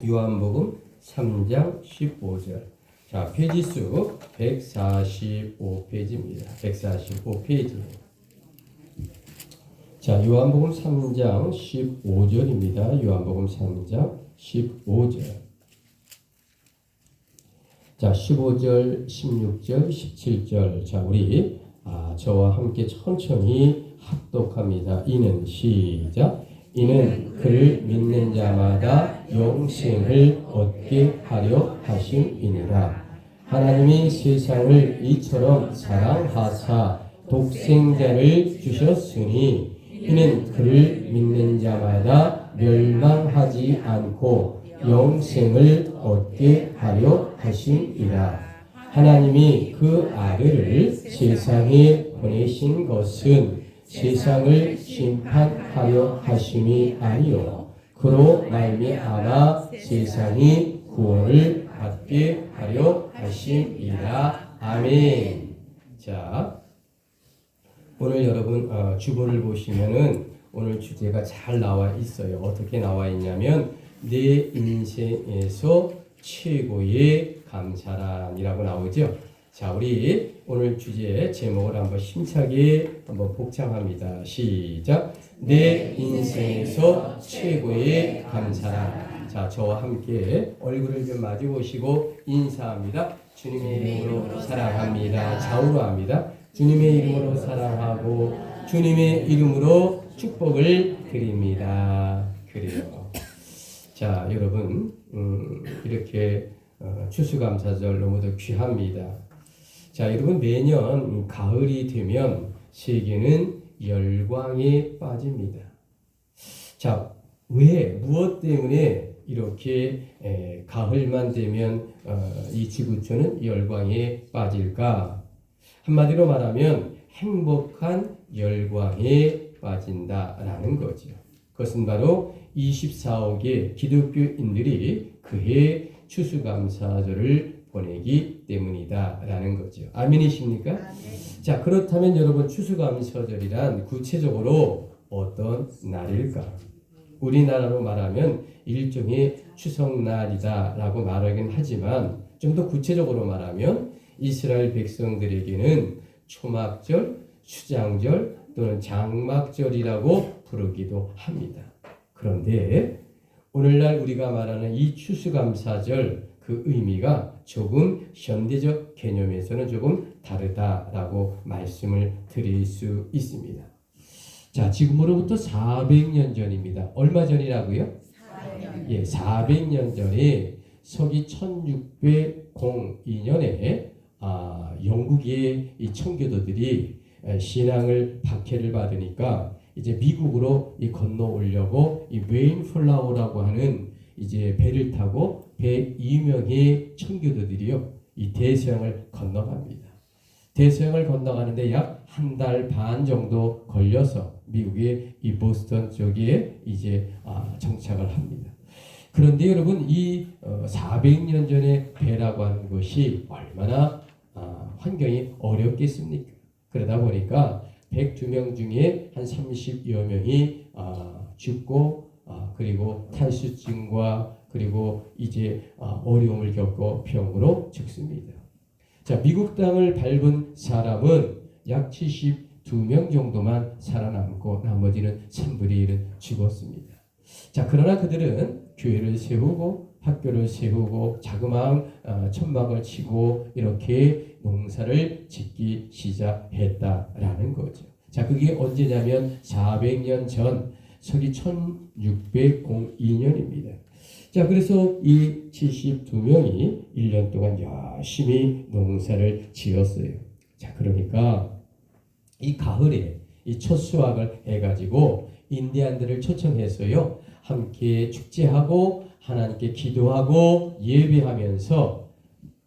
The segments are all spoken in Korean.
요한복음 3장 15절. 자, 페이지수 145페이지입니다. 145페이지. 자, 요한복음 3장 15절입니다. 요한복음 3장 15절. 자, 15절, 16절, 17절. 자, 우리 저와 함께 천천히 합독합니다. 이는 시작. 이는 그를 믿는 자마다 영생을 얻게 하려 하심이니라. 하나님이 세상을 이처럼 사랑하사 독생자를 주셨으니 이는 그를 믿는 자마다 멸망하지 않고 영생을 얻게 하려 하심이라. 하나님이 그 아들을 세상에 보내신 것은 세상을 심판하려 하심이 아니요 그로 말미암아 세상이 구원을 받게 하려 하심이라. 아멘. 자, 오늘 여러분 주보를 보시면은 오늘 주제가 잘 나와 있어요. 어떻게 나와 있냐면 내 인생에서 최고의 감사란이라고 나오죠. 자, 우리 오늘 주제 제목을 한번 힘차게 한번 복창합니다. 시작. 내 인생에서 최고의 감사란. 자, 저와 함께 얼굴을 좀 마주 보시고 인사합니다. 주님의 이름으로 사랑합니다. 좌우로 합니다. 주님의 이름으로 사랑하고 주님의 이름으로 축복을 드립니다. 그래요. 자, 여러분 이렇게 추수감사절 너무도 귀합니다. 자, 여러분 매년 가을이 되면 세계는 열광에 빠집니다. 자, 왜 무엇 때문에 이렇게 가을만 되면 이 지구촌은 열광에 빠질까? 한마디로 말하면 행복한 열광에 빠진다라는 거죠. 그것은 바로 24억의 기독교인들이 그해 추수감사절을 보내기 때문이다라는 거죠. 아멘이십니까? 아멘. 자, 그렇다면 여러분 추수감사절이란 구체적으로 어떤 날일까? 우리나라로 말하면 일종의 추석날이다라고 말하긴 하지만 좀 더 구체적으로 말하면 이스라엘 백성들에게는 초막절, 수장절 또는 장막절이라고 부르기도 합니다. 그런데 오늘날 우리가 말하는 이 추수감사절 그 의미가 조금 현대적 개념에서는 조금 다르다라고 말씀을 드릴 수 있습니다. 자, 지금으로부터 400년 전입니다. 얼마 전이라고요? 400년. 예, 400년 전에 서기 1602년에 영국의 이 청교도들이 신앙을 박해를 받으니까 이제 미국으로 건너오려고 이 메인플라워라고 하는 이제 배를 타고 102명의 청교도들이요 이 대서양을 건너갑니다. 대서양을 건너가는데 약 한 달 반 정도 걸려서 미국의 이 보스턴 쪽에 이제 정착을 합니다. 그런데 여러분 이 400년 전의 배라고 하는 것이 얼마나 환경이 어렵겠습니까? 그러다 보니까 102명 중에 한 30여 명이 죽고 그리고 탈수증과 그리고 이제 어려움을 겪고 병으로 죽습니다. 자, 미국 땅을 밟은 사람은 약 72명 정도만 살아남고 나머지는 3분의 1은 죽었습니다. 자, 그러나 그들은 교회를 세우고 학교를 세우고 자그마한 천막을 치고 이렇게 농사를 짓기 시작했다라는 거죠. 자, 그게 언제냐면 400년 전 서기 1602년입니다. 자, 그래서 이 72명이 1년 동안 열심히 농사를 지었어요. 자, 그러니까 이 가을에 이 첫 수확을 해가지고 인디안들을 초청해서요 함께 축제하고 하나님께 기도하고 예배하면서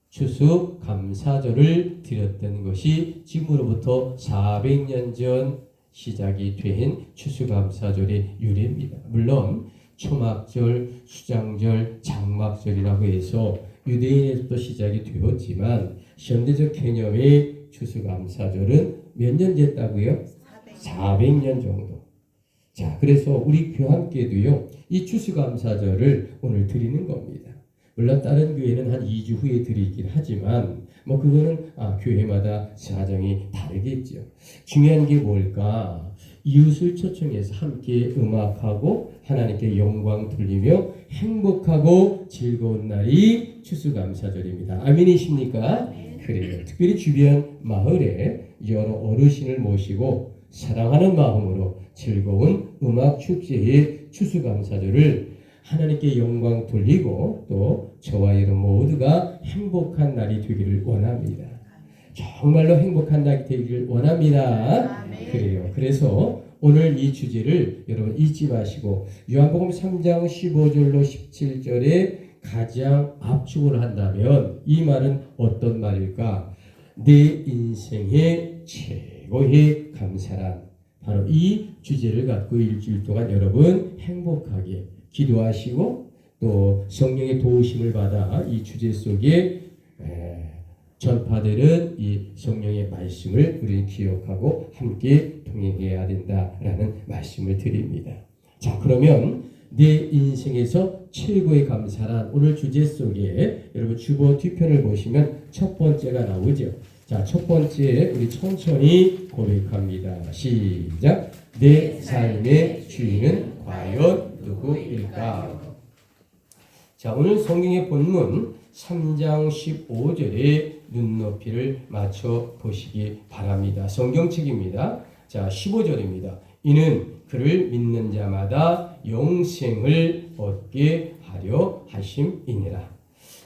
추수감사절을 드렸던 것이 지금으로부터 400년 전 시작이 된 추수감사절의 유래입니다. 물론 초막절, 수장절, 장막절이라고 해서 유대인에서부터 시작이 되었지만 현대적 개념의 추수감사절은 몇 년 됐다고요? 400년 정도. 자, 그래서 우리 교회 함께도요 이 추수감사절을 오늘 드리는 겁니다. 물론 다른 교회는 한 2주 후에 드리긴 하지만 그거는 교회마다 사정이 다르겠죠. 중요한 게 뭘까? 이웃을 초청해서 함께 음악하고 하나님께 영광 돌리며 행복하고 즐거운 날이 추수감사절입니다. 아멘이십니까? 그래요. 특별히 주변 마을에 여러 어르신을 모시고 사랑하는 마음으로 즐거운 음악 축제의 추수감사절을 하나님께 영광 돌리고 또 저와 여러분 모두가 행복한 날이 되기를 원합니다. 정말로 행복한 날이 되기를 원합니다. 그래요. 그래서 오늘 이 주제를 여러분 잊지 마시고 요한복음 3장 15절로 17절에 가장 압축을 한다면 이 말은 어떤 말일까? 내 인생의 최고의 감사란, 바로 이 주제를 갖고 일주일 동안 여러분 행복하게 기도하시고 또 성령의 도우심을 받아 이 주제 속에 전파되는 이 성령의 말씀을 우리는 기억하고 함께 동행해야 된다라는 말씀을 드립니다. 자, 그러면 내 인생에서 최고의 감사란 오늘 주제 속에 여러분 주보 뒤편을 보시면 첫 번째가 나오죠. 자, 첫 번째 우리 천천히 고백합니다. 시작. 내 삶의 주인은 과연 누구일까? 자, 오늘 성경의 본문 3장 15절에 눈높이를 맞춰 보시기 바랍니다. 성경책입니다. 자, 15절입니다. 이는 그를 믿는 자마다 영생을 얻게 하려 하심이니라.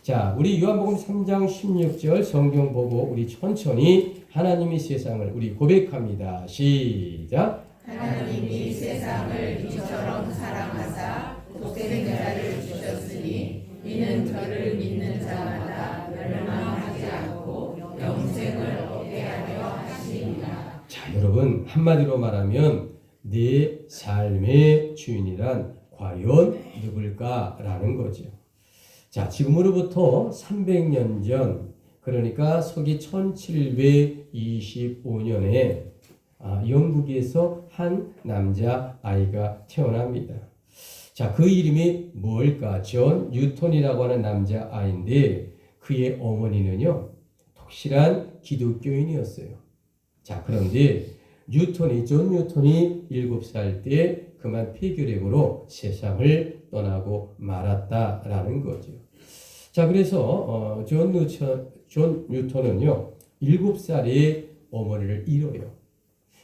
자, 우리 요한복음 3장 16절 성경 보고 우리 천천히 하나님이 세상을 우리 고백합니다. 시작. 하나님이 세상을 이처럼 사랑하사 독생자를 주셨으니 이는 저를 믿는 자마다 멸망하지 않고 영생을 얻게 하려 하시니라. 자, 여러분 한마디로 말하면 내 삶의 주인이란 과연 누굴까라는 거죠. 자, 지금으로부터 300년 전, 그러니까 서기 1725년에 영국에서 한 남자 아이가 태어납니다. 자, 그 이름이 뭘까? 존 뉴턴이라고 하는 남자 아이인데 그의 어머니는요 독실한 기독교인이었어요. 자, 그런데 존 뉴턴이 7살 때 그만 폐결핵으로 세상을 떠나고 말았다라는 거죠. 자, 그래서 존 뉴턴은요 7살에 어머니를 잃어요.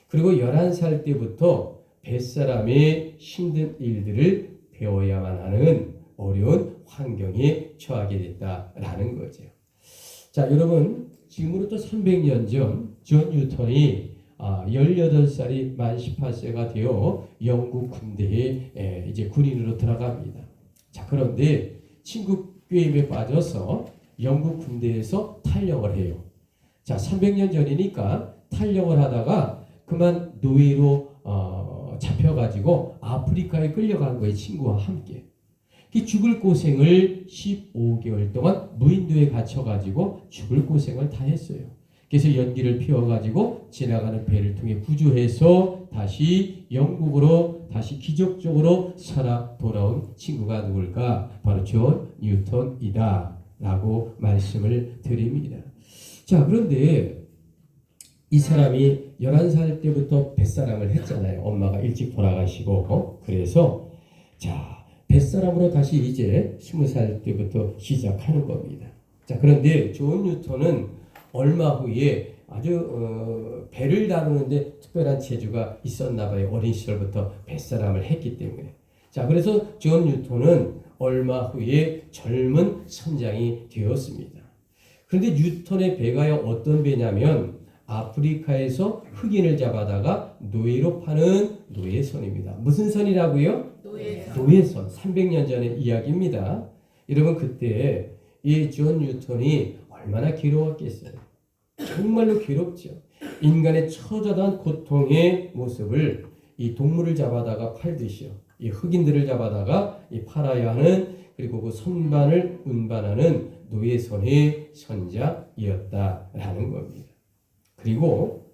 그리고 11살 때부터 뱃사람의 힘든 일들을 배워야만 하는 어려운 환경에 처하게 됐다라는 거죠. 자, 여러분 지금으로부터 300년 전 존 뉴턴이 18살이 만 18세가 되어 영국 군대에 이제 군인으로 들어갑니다. 자, 그런데 친국 게임에 빠져서 영국 군대에서 탈영을 해요. 자, 300년 전이니까 탈영을 하다가 그만 노예로 잡혀가지고 아프리카에 끌려간 거예요. 친구와 함께. 죽을 고생을 15개월 동안 무인도에 갇혀가지고 죽을 고생을 다 했어요. 그래서 연기를 피워가지고 지나가는 배를 통해 구조해서 다시 영국으로 다시 기적적으로 살아 돌아온 친구가 누굴까? 바로 존 뉴턴이다 라고 말씀을 드립니다. 자, 그런데 이 사람이 11살 때부터 뱃사람을 했잖아요. 엄마가 일찍 돌아가시고. 그래서 자, 뱃사람으로 다시 이제 20살 때부터 시작하는 겁니다. 자, 그런데 존 뉴턴은 얼마 후에 아주 배를 다루는데 특별한 재주가 있었나 봐요. 어린 시절부터 뱃사람을 했기 때문에. 자, 그래서 존 뉴턴은 얼마 후에 젊은 선장이 되었습니다. 그런데 뉴턴의 배가 어떤 배냐면 아프리카에서 흑인을 잡아다가 노예로 파는 노예선입니다. 무슨 선이라고요? 노예선. 300년 전의 이야기입니다. 여러분 그때 이 존 뉴턴이 얼마나 괴로웠겠어요. 정말로 괴롭죠. 인간의 처절한 고통의 모습을 이 동물을 잡아다가 팔듯이요. 이 흑인들을 잡아다가 이 팔아야 하는 그리고 그 선반을 운반하는 노예선의 선장이었다라는 겁니다. 그리고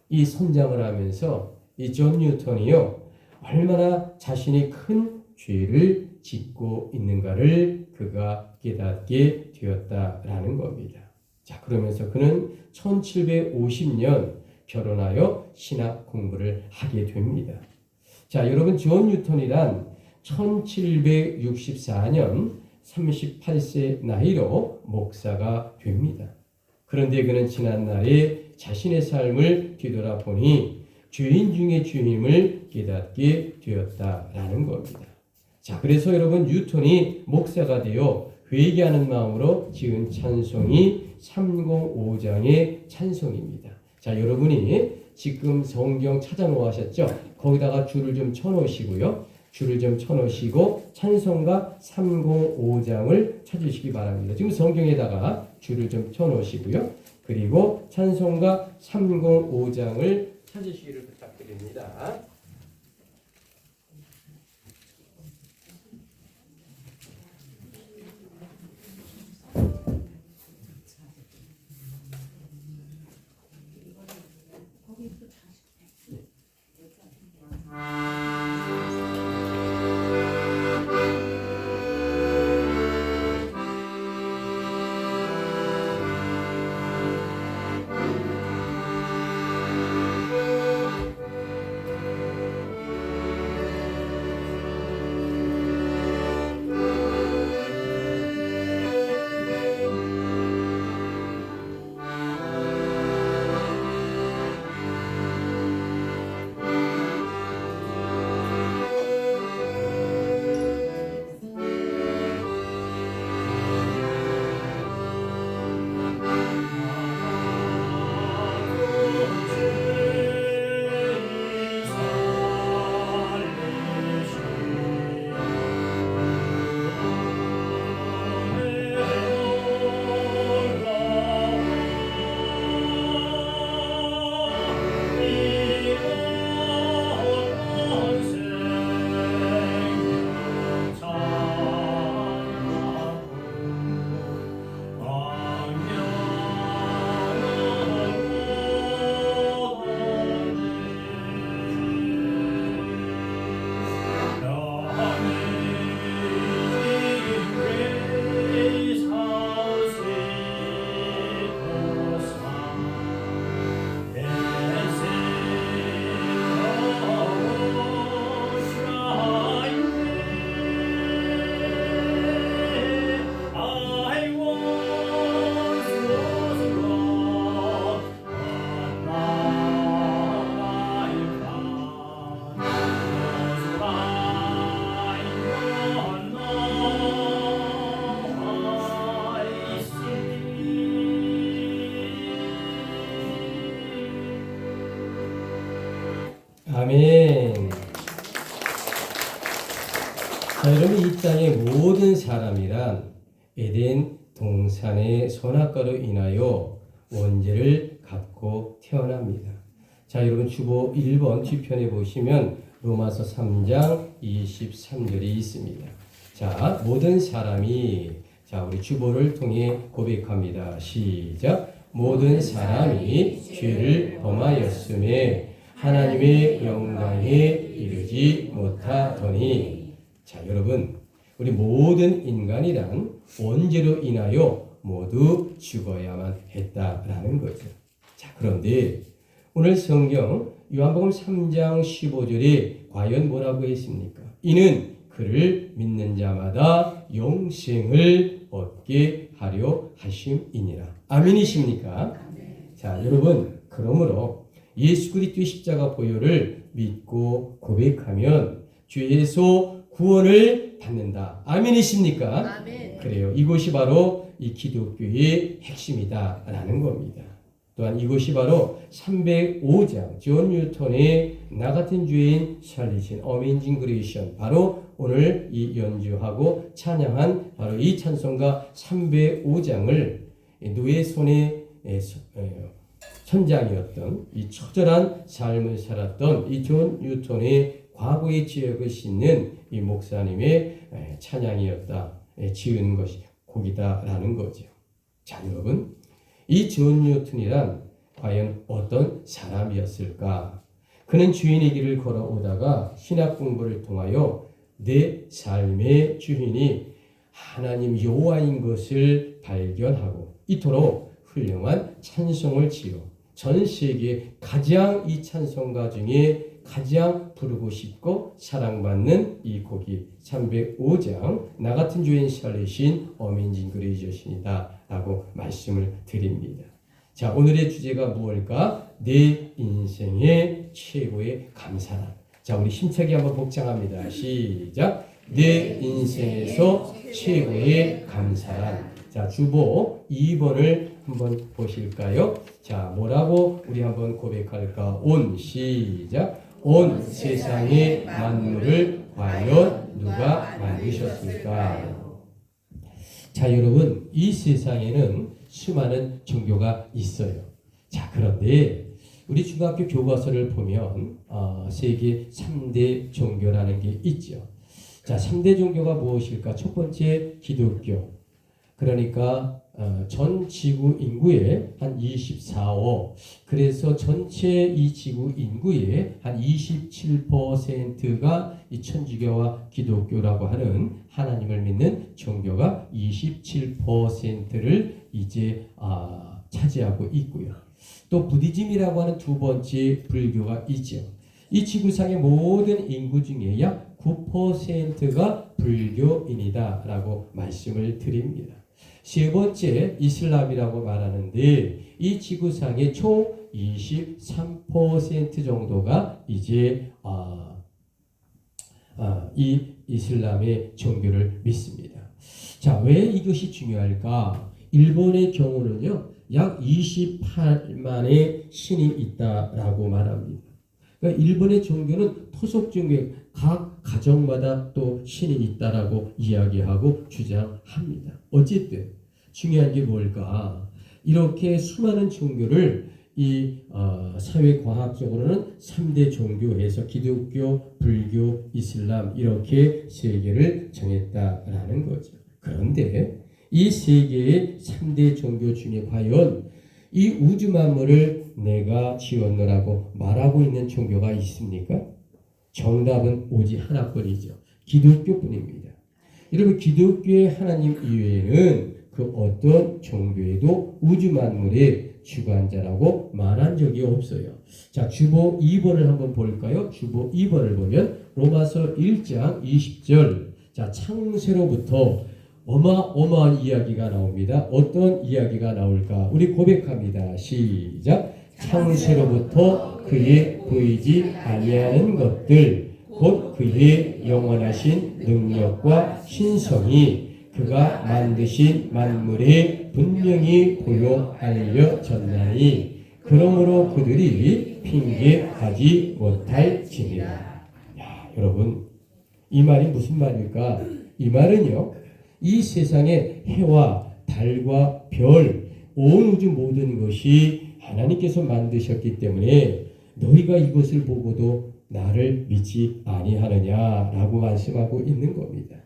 이 선장을 하면서 이 존 뉴턴이요 얼마나 자신이 큰 죄를 짓고 있는가를 그가 깨닫게 되었다라는 겁니다. 자, 그러면서 그는 1750년 결혼하여 신학 공부를 하게 됩니다. 자, 여러분, 존 뉴턴이란 1764년 38세 나이로 목사가 됩니다. 그런데 그는 지난날에 자신의 삶을 뒤돌아보니 죄인 중에 죄임을 깨닫게 되었다라는 겁니다. 자, 그래서 여러분, 뉴턴이 목사가 되어 회개하는 마음으로 지은 찬송이 305장의 찬송입니다. 자, 여러분이 지금 성경 찾아놓으셨죠? 거기다가 줄을 좀 쳐놓으시고요. 줄을 좀 쳐놓으시고 찬송가 305장을 찾으시기 바랍니다. 지금 성경에다가 줄을 좀 쳐놓으시고요. 그리고 찬송가 305장을 찾으시기를 부탁드립니다. 아멘. 자, 여러분, 이 땅의 모든 사람이란 에덴 동산의 선악과로 인하여 원죄를 갚고 태어납니다. 자, 여러분, 주보 1번 뒤편에 보시면 로마서 3장 23절이 있습니다. 자, 모든 사람이, 자, 우리 주보를 통해 고백합니다. 시작. 모든 사람이 죄를 범하였음에 하나님의 영광에 이르지 못하더니. 자, 여러분, 우리 모든 인간이란 원죄로 인하여 모두 죽어야만 했다라는 거죠. 자, 그런데 오늘 성경 요한복음 3장 15절에 과연 뭐라고 했습니까? 이는 그를 믿는 자마다 영생을 얻게 하려 하심이니라. 아멘이십니까? 자, 여러분, 그러므로 예수 그리스도의 십자가 보혈을 믿고 고백하면 죄에서 구원을 받는다. 아멘이십니까? 아멘. 그래요. 이것이 바로 이 기독교의 핵심이다라는 겁니다. 또한 이것이 바로 305장 존 뉴턴의 나 같은 죄인 살리신 어메이징 그레이션, 바로 오늘 이 연주하고 찬양한 바로 이 찬송가 305장을 노예 손에 천장이었던 이 처절한 삶을 살았던 이 존 뉴턴의 과거의 지역을 싣는 이 목사님의 찬양이었다, 지은 것이 곡이다라는 거죠. 자, 여러분, 이 존 뉴턴이란 과연 어떤 사람이었을까? 그는 주인의 길을 걸어오다가 신학 공부를 통하여 내 삶의 주인이 하나님 여호와인 것을 발견하고 이토록 훌륭한 찬송을 지어 전 세계 가장 이 찬송가 중에 가장 부르고 싶고 사랑받는 이 곡이 305장 나 같은 죄인 살리신 어메이징 그레이저신이다 라고 말씀을 드립니다. 자, 오늘의 주제가 무엇일까? 내 인생의 최고의 감사란. 자, 우리 힘차게 한번 복창합니다. 시작. 내 인생에서 최고의 감사란. 자, 주보 2번을 한번 보실까요? 자, 뭐라고 우리 한번 고백할까? 온 시작. 온 세상의 만물을 과연 누가 만드셨을까? 자, 여러분, 이 세상에는 수많은 종교가 있어요. 자, 그런데 우리 중학교 교과서를 보면 세계 3대 종교라는 게 있죠. 자, 3대 종교가 무엇일까? 첫 번째 기독교. 그러니까 전 지구 인구의 한 24억, 그래서 전체 이 지구 인구의 한 27%가 이 천주교와 기독교라고 하는 하나님을 믿는 종교가 27%를 이제 차지하고 있고요. 또 부디즘이라고 하는 두 번째 불교가 있죠. 이 지구상의 모든 인구 중에 약 9%가 불교인이다라고 말씀을 드립니다. 세 번째 이슬람이라고 말하는데 이 지구상의 총 23% 정도가 이제 이 이슬람의 종교를 믿습니다. 자, 왜 이것이 중요할까? 일본의 경우는요, 약 28만의 신이 있다라고 말합니다. 그러니까 일본의 종교는 토속 종교, 각 가정마다 또 신이 있다라고 이야기하고 주장합니다. 어쨌든 중요한 게 뭘까? 이렇게 수많은 종교를 이 사회과학적으로는 3대 종교에서 기독교, 불교, 이슬람 이렇게 세 개를 정했다라는 거죠. 그런데 이 세 개의 3대 종교 중에 과연 이 우주 만물을 내가 지었노라고 말하고 있는 종교가 있습니까? 정답은 오직 하나뿐이죠. 기독교뿐입니다. 여러분, 기독교의 하나님 이외에는 그 어떤 종교에도 우주 만물의 주관자라고 말한 적이 없어요. 자, 주보 2번을 한번 볼까요? 주보 2번을 보면 로마서 1장 20절. 자, 창세로부터 어마어마한 이야기가 나옵니다. 어떤 이야기가 나올까? 우리 고백합니다. 시작. 창세로부터 그의 보이지 아니하는 것들 곧 그의 영원하신 능력과 신성이 그가 만드신 만물에 분명히 보여 알려졌나니 그러므로 그들이 핑계하지 못할지니라. 야, 여러분, 이 말이 무슨 말일까? 이 말은요, 이 세상의 해와 달과 별, 온 우주 모든 것이 하나님께서 만드셨기 때문에 너희가 이것을 보고도 나를 믿지 아니하느냐라고 말씀하고 있는 겁니다.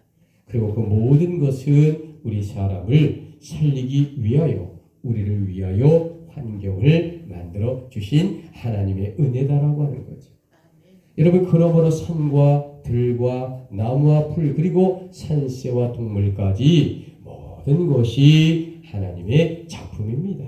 그리고 그 모든 것은 우리 사람을 살리기 위하여, 우리를 위하여 환경을 만들어 주신 하나님의 은혜다라고 하는 거죠. 여러분, 그러므로 산과 들과 나무와 풀 그리고 산새와 동물까지 모든 것이 하나님의 작품입니다.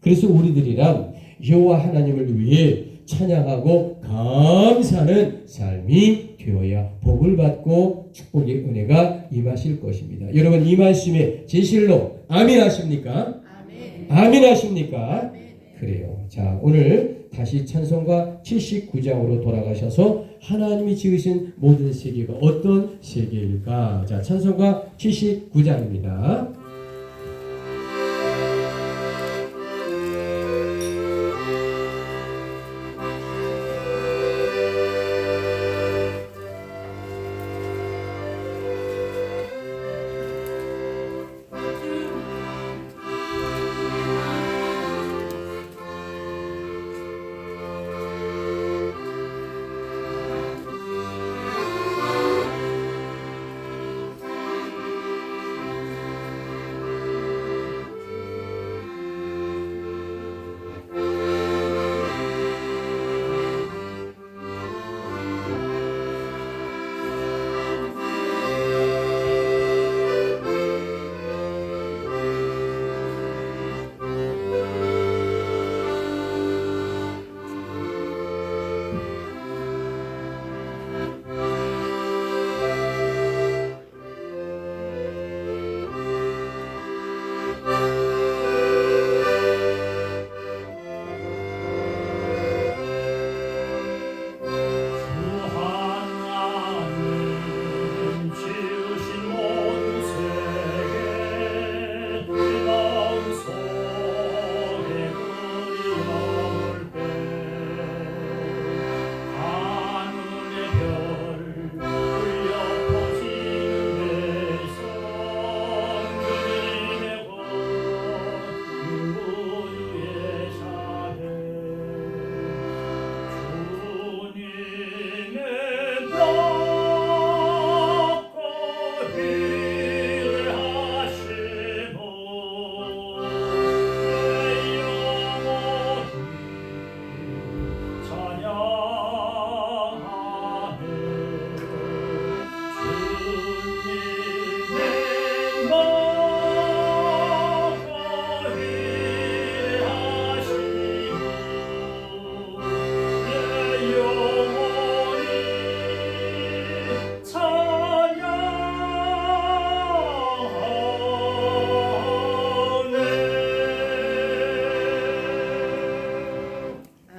그래서 우리들이란 여호와 하나님을 위해 찬양하고 감사하는 삶이 되어야 복을 받고 축복의 은혜가 임하실 것입니다. 여러분, 이 말씀에 진실로 아멘 하십니까? 아멘 하십니까? 그래요. 자, 오늘 다시 찬송가 79장으로 돌아가셔서 하나님이 지으신 모든 세계가 어떤 세계일까? 자, 찬송가 79장입니다.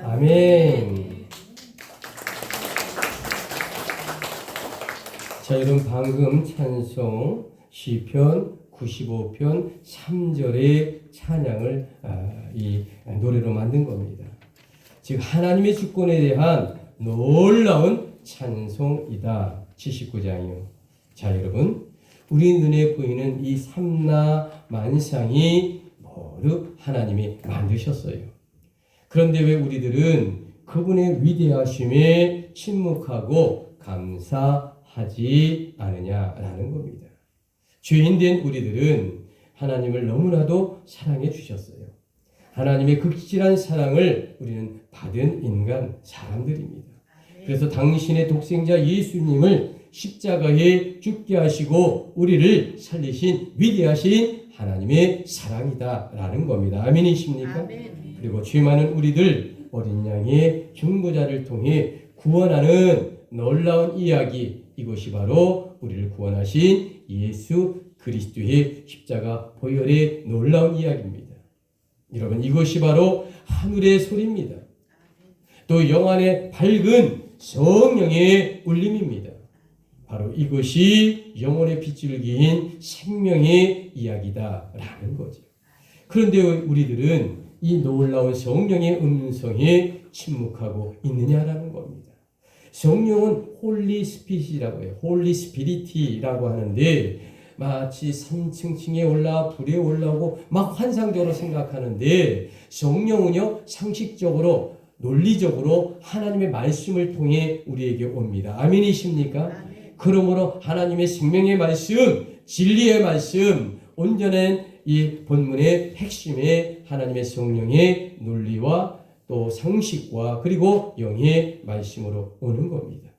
아멘. 자, 여러분 방금 찬송 시편 95편 3절의 찬양을 이 노래로 만든 겁니다. 즉 하나님의 주권에 대한 놀라운 찬송이다. 79장이요. 자, 여러분 우리 눈에 보이는 이 삼라 만상이 모두 하나님이 만드셨어요. 그런데 왜 우리들은 그분의 위대하심에 침묵하고 감사하지 않으냐라는 겁니다. 죄인된 우리들은 하나님을 너무나도 사랑해 주셨어요. 하나님의 극진한 사랑을 우리는 받은 인간 사람들입니다. 그래서 당신의 독생자 예수님을 십자가에 죽게 하시고 우리를 살리신 위대하신 하나님의 사랑이다라는 겁니다. 아멘이십니까? 아멘. 그리고 죄 많은 우리들 어린 양의 중보자를 통해 구원하는 놀라운 이야기, 이것이 바로 우리를 구원하신 예수 그리스도의 십자가 보혈의 놀라운 이야기입니다. 여러분 이것이 바로 하늘의 소리입니다. 또 영안의 밝은 성령의 울림입니다. 바로 이것이 영혼의 빗줄을 기인 생명의 이야기다라는 거죠. 그런데 우리들은 이 놀라운 성령의 음성에 침묵하고 있느냐라는 겁니다. 성령은 홀리 스피릿이라고 해요. 홀리 스피릿이라고 하는데 마치 3층에 올라 불에 올라오고 막 환상적으로 생각하는데 성령은요 상식적으로 논리적으로 하나님의 말씀을 통해 우리에게 옵니다. 아멘이십니까? 아멘. 그러므로 하나님의 생명의 말씀, 진리의 말씀, 온전한 이 본문의 핵심에 하나님의 성령의 논리와 또 상식과 그리고 영의 말씀으로 오는 겁니다.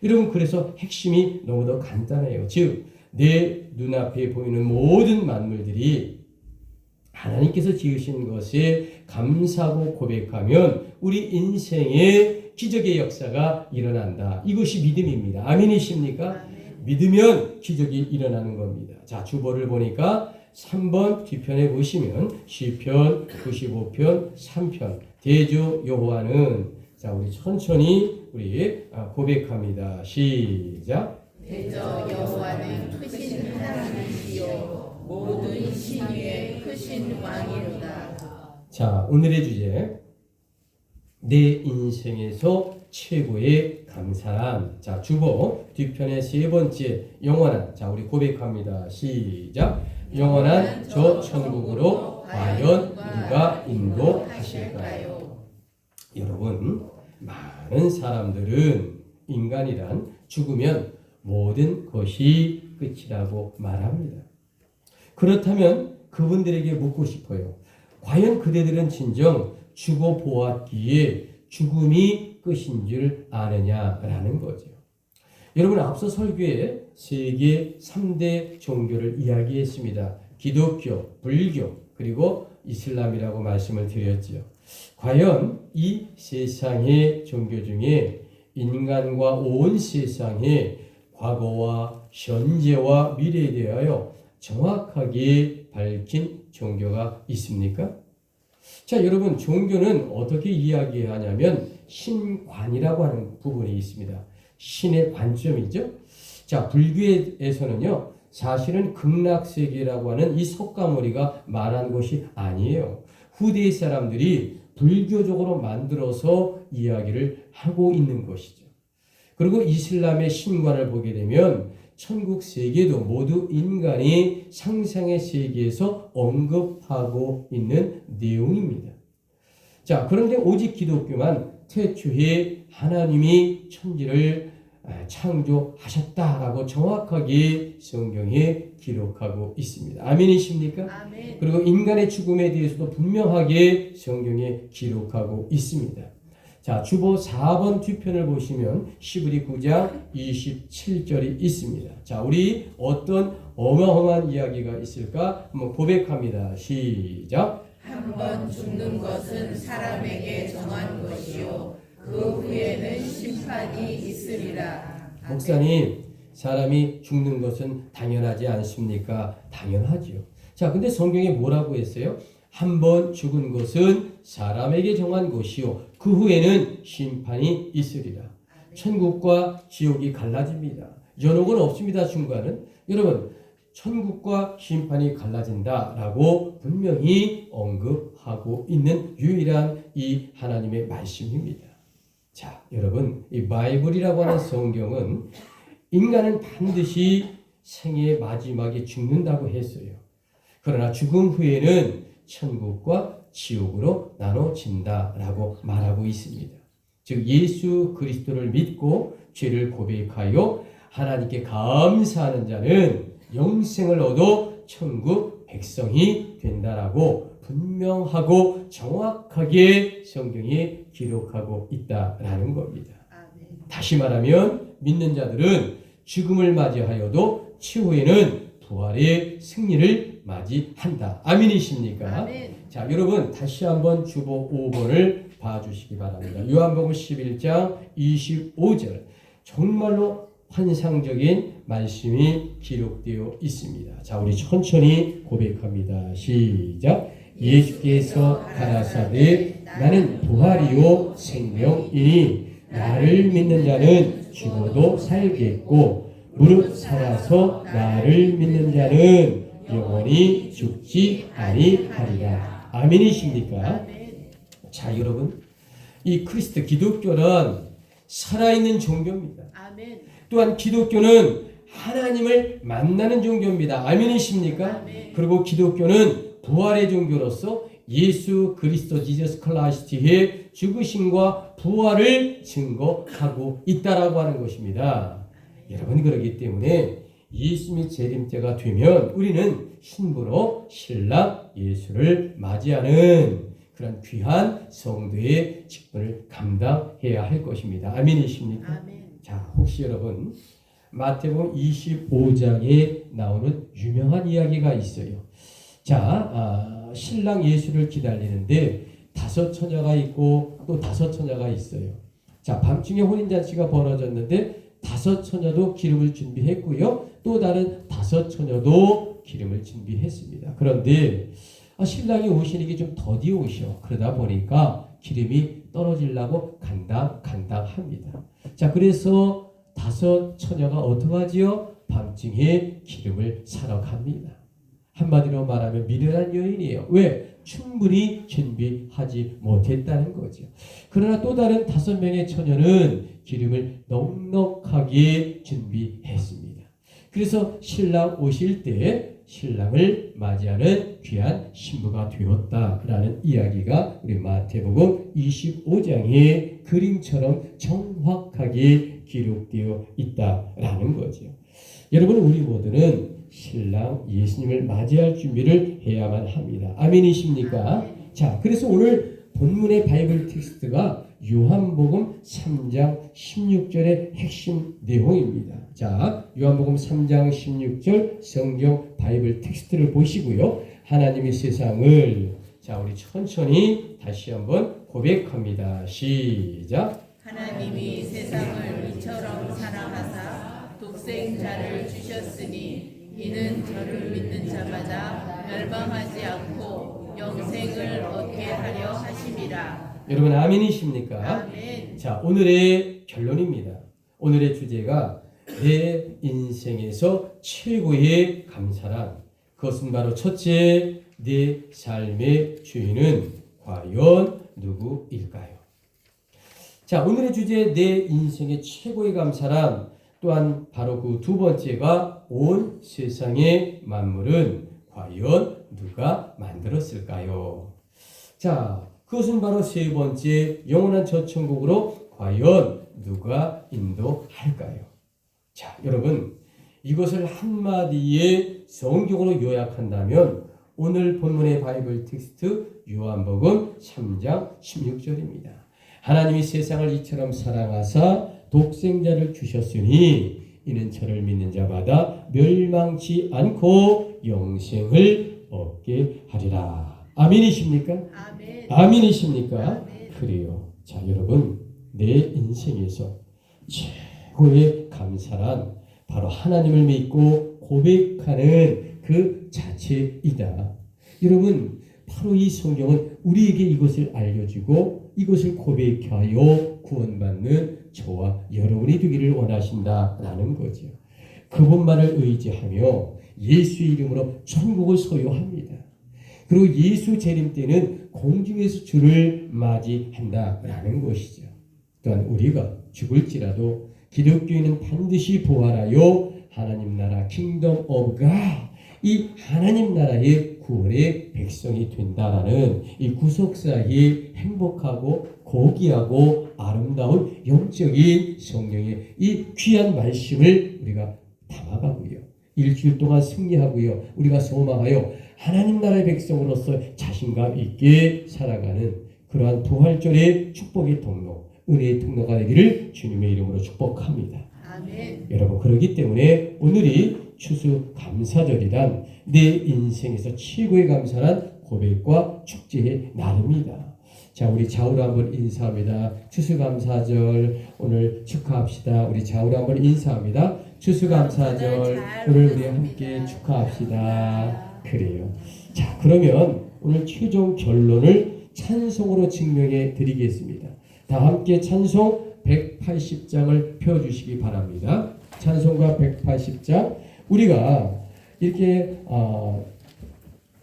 여러분 그래서 핵심이 너무도 간단해요. 즉 내 눈앞에 보이는 모든 만물들이 하나님께서 지으신 것에 감사하고 고백하면 우리 인생에 기적의 역사가 일어난다. 이것이 믿음입니다. 아멘이십니까? 아멘. 믿으면 기적이 일어나는 겁니다. 자, 주보를 보니까 3번 뒤편에 보시면 시편 95편 3편 대주 여호와는, 자 우리 천천히 우리 고백합니다. 시작. 대저 여호와는 크신 하나님이시요 모든 신 위에 크신 왕이로다. 자, 오늘의 주제, 내 인생에서 최고의 감사함. 자, 주보 뒤편의 세 번째 영원한. 자, 우리 고백합니다. 시작. 영원한 저 천국으로 과연 누가 인도하실까요? 여러분, 많은 사람들은 인간이란 죽으면 모든 것이 끝이라고 말합니다. 그렇다면 그분들에게 묻고 싶어요. 과연 그대들은 진정 죽어 보았기에 죽음이 끝인 줄 아느냐라는 거죠. 여러분 앞서 설교에 세계 3대 종교를 이야기했습니다. 기독교, 불교, 그리고 이슬람이라고 말씀을 드렸죠. 과연 이 세상의 종교 중에 인간과 온 세상의 과거와 현재와 미래에 대하여 정확하게 밝힌 종교가 있습니까? 자, 여러분 종교는 어떻게 이야기하냐면 신관이라고 하는 부분이 있습니다. 신의 관점이죠. 자, 불교에서는요 사실은 극락세계라고 하는 이 석가모니가 말한 것이 아니에요. 후대의 사람들이 불교적으로 만들어서 이야기를 하고 있는 것이죠. 그리고 이슬람의 신관을 보게 되면 천국 세계도 모두 인간이 상상의 세계에서 언급하고 있는 내용입니다. 자, 그런데 오직 기독교만 태초에 하나님이 천지를 창조하셨다라고 정확하게 성경에 기록하고 있습니다. 아멘이십니까? 아멘. 그리고 인간의 죽음에 대해서도 분명하게 성경에 기록하고 있습니다. 자, 주보 4번 뒤편을 보시면 시브리 9장 27절이 있습니다. 자, 우리 어떤 어마어마한 이야기가 있을까? 한번 고백합니다. 시작. 한 번 죽는 것은 사람에게 정한 것이요 그 후에는 심판이 있으리라. 목사님, 사람이 죽는 것은 당연하지 않습니까? 당연하지요. 자, 근데 성경에 뭐라고 했어요? 한 번 죽은 것은 사람에게 정한 것이요 그 후에는 심판이 있으리라. 천국과 지옥이 갈라집니다. 연옥은 없습니다. 중간은. 여러분, 천국과 심판이 갈라진다라고 분명히 언급하고 있는 유일한 이 하나님의 말씀입니다. 자, 여러분, 이 바이블이라고 하는 성경은 인간은 반드시 생의 마지막에 죽는다고 했어요. 그러나 죽음 후에는 천국과 지옥으로 나눠진다라고 말하고 있습니다. 즉 예수 그리스도를 믿고 죄를 고백하여 하나님께 감사하는 자는 영생을 얻어 천국 백성이 된다라고 분명하고 정확하게 성경이 기록하고 있다라는 겁니다. 다시 말하면 믿는 자들은 죽음을 맞이하여도 추후에는 부활의 승리를 맞이한다. 아멘이십니까? 아멘. 자, 여러분 다시 한번 주보 5번을 봐주시기 바랍니다. 요한복음 11장 25절 정말로 환상적인 말씀이 기록되어 있습니다. 자, 우리 천천히 고백합니다. 시작. 예수께서 가라사대 나는 부활이요 생명이니 나를 믿는 자는 죽어도 살겠고 무릇 살아서 나를 믿는 자는 영원히 죽지 아니하리라. 아멘이십니까? 자, 여러분, 이 그리스도 기독교는 살아있는 종교입니다. 아멘. 또한 기독교는 하나님을 만나는 종교입니다. 아멘이십니까? 아멘. 그리고 기독교는 부활의 종교로서 예수 그리스도 지저스 클라이스트의 죽으심과 부활을 증거하고 있다라고 하는 것입니다. 여러분, 그렇기 때문에 예수님이 재림때가 되면 우리는 신부로 신랑 예수를 맞이하는 그런 귀한 성도의 직분을 감당해야 할 것입니다. 아멘이십니까? 아멘. 자, 혹시 여러분 마태복음 25장에 나오는 유명한 이야기가 있어요. 자, 신랑 예수를 기다리는데 5 처녀가 있고 또 5 처녀가 있어요. 자, 밤중에 혼인잔치가 벌어졌는데 5 처녀도 기름을 준비했고요. 또 다른 5 처녀도 기름을 준비했습니다. 그런데 신랑이 오시는 게 좀 더디 오셔. 그러다 보니까 기름이 떨어지려고 간당합니다. 자, 그래서 5 처녀가 어떡하지요? 밤중에 기름을 사러 갑니다. 한마디로 말하면 미련한 여인이에요. 왜? 충분히 준비하지 못했다는 거죠. 그러나 또 다른 5명의 처녀는 기름을 넉넉하게 준비했습니다. 그래서 신랑 오실 때 신랑을 맞이하는 귀한 신부가 되었다라는 이야기가 우리 마태복음 25장의 그림처럼 정확하게 기록되어 있다라는 거죠. 여러분, 우리 모두는 신랑 예수님을 맞이할 준비를 해야만 합니다. 아멘이십니까? 아멘. 자, 그래서 오늘 본문의 바이블 텍스트가 요한복음 3장 16절의 핵심 내용입니다. 자, 요한복음 3장 16절 성경 바이블 텍스트를 보시고요. 하나님의 세상을, 자, 우리 천천히 다시 한번 고백합니다. 시작. 하나님이 세상을 이처럼 사랑하사 독생자를 주셨으니 이는 저를 믿는 자마다 멸망하지 않고 영생을 얻게 하려 하심이라. 여러분, 아멘이십니까? 아멘. 자, 오늘의 결론입니다. 오늘의 주제가 내 인생에서 최고의 감사란, 그것은 바로 첫째, 내 삶의 주인은 과연 누구일까요? 자, 오늘의 주제 내 인생의 최고의 감사란, 또한 바로 그 두 번째가 온 세상의 만물은 과연 누가 만들었을까요? 자, 그것은 바로 세 번째, 영원한 저천국으로 과연 누가 인도할까요? 자, 여러분, 이것을 한마디에 성경으로 요약한다면 오늘 본문의 바이블 텍스트 요한복음 3장 16절입니다. 하나님이 세상을 이처럼 사랑하사 독생자를 주셨으니 이는 저를 믿는 자마다 멸망치 않고 영생을 얻게 하리라. 아멘이십니까? 아멘. 아멘이십니까? 아멘. 그래요. 자, 여러분, 내 인생에서 최고의 감사란 바로 하나님을 믿고 고백하는 그 자체이다. 여러분, 바로 이 성경은 우리에게 이것을 알려주고 이것을 고백하여 구원받는 저와 여러분이 되기를 원하신다라는 거죠. 그분만을 의지하며 예수의 이름으로 천국을 소유합니다. 그리고 예수 재림 때는 공중에서 주를 맞이한다라는 것이죠. 또한 우리가 죽을지라도 기독교인은 반드시 부활하여 하나님 나라 킹덤 오브 갓, 이 하나님 나라의 구원의 백성이 된다라는 이 구속사의 행복하고 고귀하고 아름다운 영적인 성령의 이 귀한 말씀을 우리가 담아가고요. 일주일 동안 승리하고요. 우리가 소망하여 하나님 나라의 백성으로서 자신감 있게 살아가는 그러한 부활절의 축복의 통로, 은혜의 통로가 되기를 주님의 이름으로 축복합니다. 아멘. 여러분, 그렇기 때문에 오늘이 추수감사절이란 내 인생에서 최고의 감사란 고백과 축제의 날입니다. 자, 우리 좌우로 한번 인사합니다. 추수감사절 오늘 축하합시다. 우리 좌우로 한번 인사합니다. 추수감사절 오늘 우리 함께 축하합시다. 그래요. 자, 그러면 오늘 최종 결론을 찬송으로 증명해 드리겠습니다. 다 함께 찬송 180장을 펴주시기 바랍니다. 찬송가 180장. 우리가 이렇게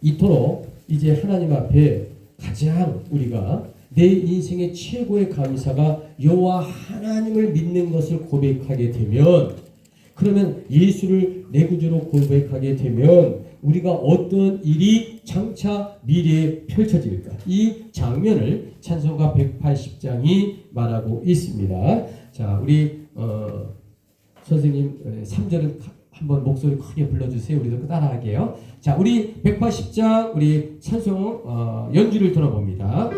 이토록 이제 하나님 앞에 가장 우리가 내 인생의 최고의 감사가 여호와 하나님을 믿는 것을 고백하게 되면, 그러면 예수를 내 구주로 고백하게 되면 우리가 어떤 일이 장차 미래에 펼쳐질까, 이 장면을 찬송가 180장이 말하고 있습니다. 자, 우리 선생님 3절은 한번 목소리 크게 불러주세요. 우리도 따라하게요. 자, 우리 180장 우리 찬송 연주를 들어봅니다.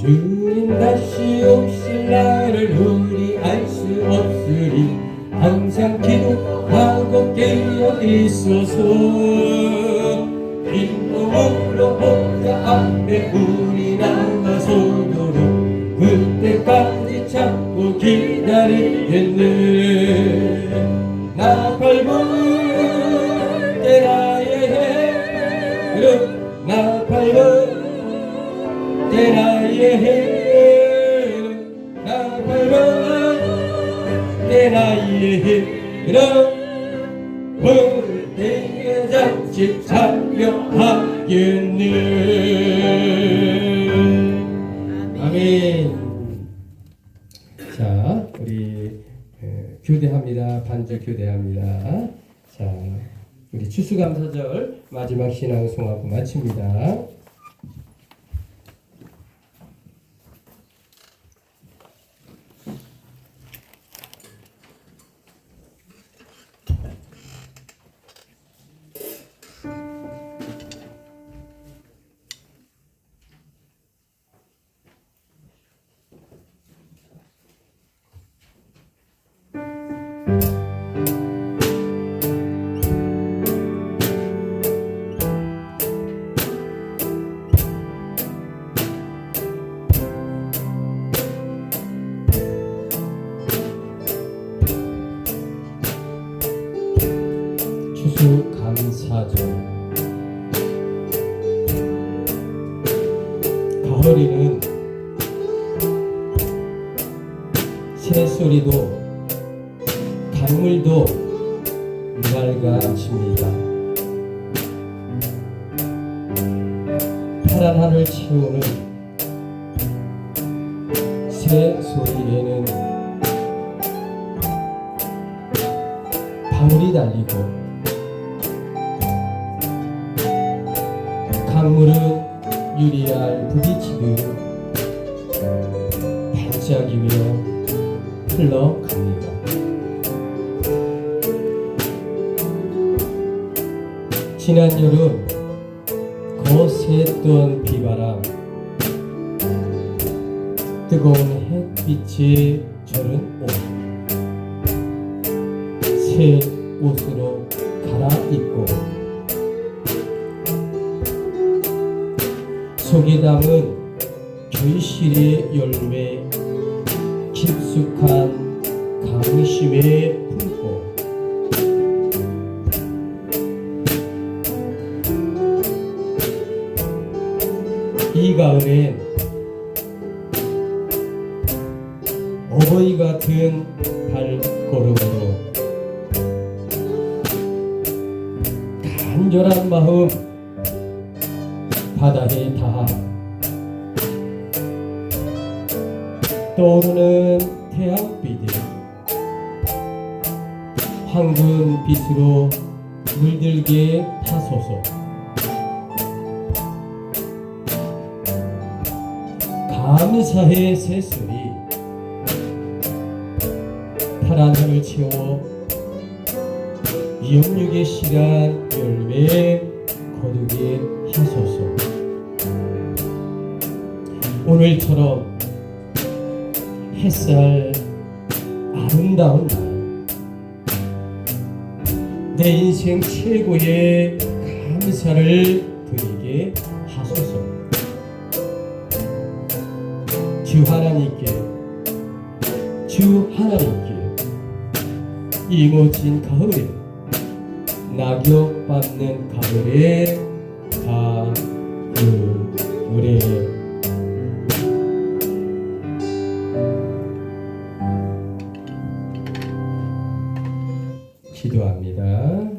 주님 다시 오실 날을 우리 알 수 없으니 항상 기도하고 깨어 있어서 빈 몸으로 보좌 앞에 우리 나가서도록 그때까지 참고 기다리겠네. 나 밟을 때 나의 해를, 나 밟을 때 나의 해를, 나 밟을 때 나의 해를 볼 때에 잠시 참여하겠네. 아멘. 자, 우리 교대합니다. 반주 교대합니다. 자, 우리 추수감사절 마지막 신앙송하고 마칩니다. 가을에는 새소리도 강물도 맑아집니다. 파란 하늘 채우는 새소리에는 방울이 달리고 강물은 유리알 부딪히듯 반짝이며 흘러갑니다. 지난 여름 거셌던 비바람, 뜨거운 햇빛에 절은 옷, 새 옷으로 갈아입고 속에 담은 결실의 열매, 깊숙한 강심에 품고 이 가을엔 어버이 같은 발걸음으로 간절한 마음 바다에 닿아 떠오르는 태양빛에 황금빛으로 물들게 하소서. 감사의 새소리 파란 하늘 채워 영육의 시간 열매 거두게 하소서. 오늘처럼 햇살 아름다운 날, 내 인생 최고의 감사를 드리게 하소서. 주 하나님께 이 멋진 가을에 낙엽 밟는 가을에 가을에 기도합니다.